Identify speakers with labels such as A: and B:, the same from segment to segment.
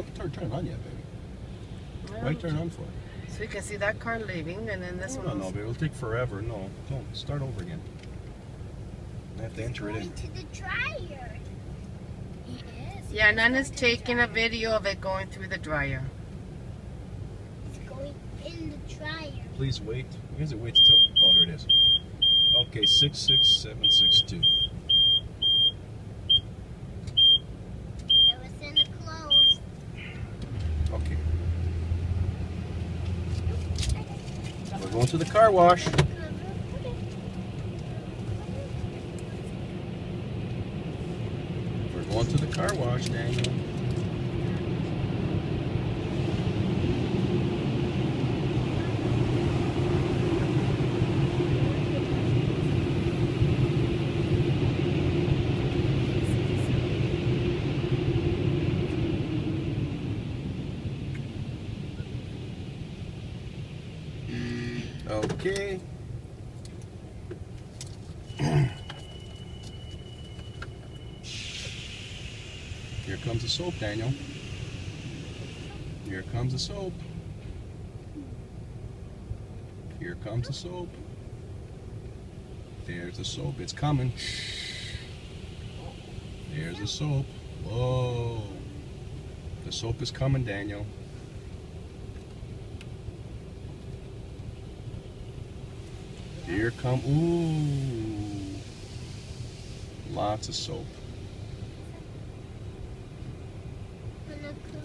A: Don't turn it on yet, baby.
B: Well,
A: Why turn it on for?
B: so you can see that car leaving, and then this
A: No,
B: one.
A: no, baby. It'll take forever. No, don't. Start over again. I have to enter it in.
C: Going to the dryer. He is.
B: Yeah, Nana's taking a video of it going through the dryer.
C: It's going in the dryer.
A: Please wait. You guys wait till. Oh, here it is. Okay, 66762.
C: It was in the clothes.
A: Okay. We're going to the car wash. We're going to the car wash, Daniel. Okay. Here comes the soap, Daniel. Here comes the soap. Here comes the soap. There's the soap. It's coming. There's the soap. Whoa. The soap is coming, Daniel. Here come, ooh, lots of soap.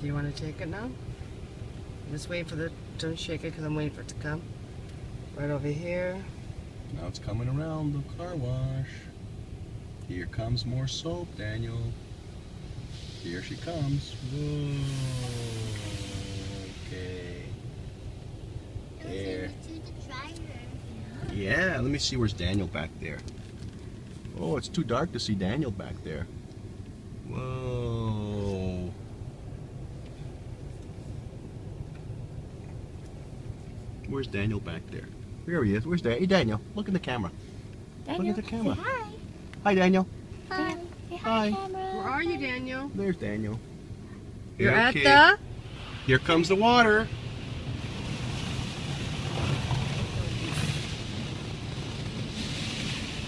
B: Do you want to take it now? I'm just waiting for the, don't shake it because I'm waiting for it to come. Right over here.
A: Now it's coming around the car wash. Here comes more soap, Daniel. Here she comes. Whoa. Okay. There. Yeah, let me see where's Daniel back there. Oh, it's too dark to see Daniel back there. Whoa. Where's Daniel back there? Here he is. Where's Daniel? Hey, Daniel, look in the camera.
C: Daniel,
A: look at the camera.
C: say hi.
A: Hi, Daniel.
C: Hi. Say
A: Hi.
C: camera.
B: Where are you, Daniel?
A: There's Daniel.
B: You're
A: Okay.
B: at
A: Here comes the water.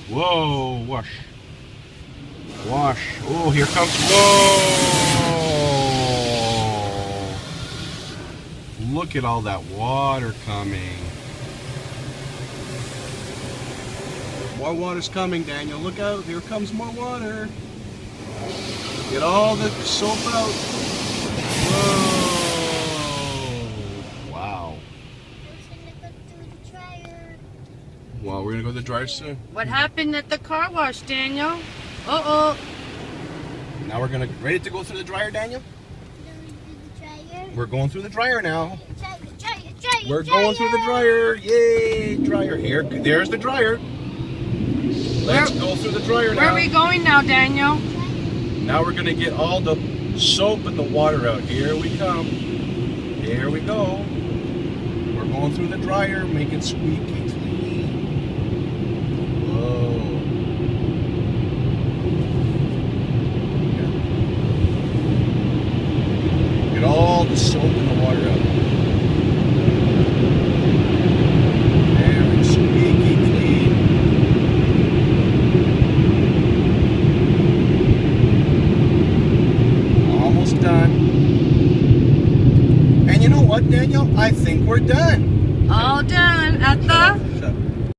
A: Whoa, wash. Wash. Oh, here comes. Whoa. Look at all that water coming. More water's coming, Daniel. Look out. Here comes more water. Get all the soap out. Whoa. Wow. Well, we're going to go to the dryer soon.
B: What happened at the car wash, Daniel? Uh-oh.
A: Now we're going to, ready to go through the dryer, Daniel? We're going through the dryer now. We're going through the dryer. Yay, dryer. Here, there's the dryer. Let's go through the dryer now.
B: Where are we going now, Daniel?
A: Now we're going to get all the soap and the water out. Here we come. Here we go. We're going through the dryer, make it squeaky clean. Whoa. Yeah. Get all the soap and the water out. There, it's squeaky clean. Almost done. And you know what, Daniel? I think we're done.
B: All done.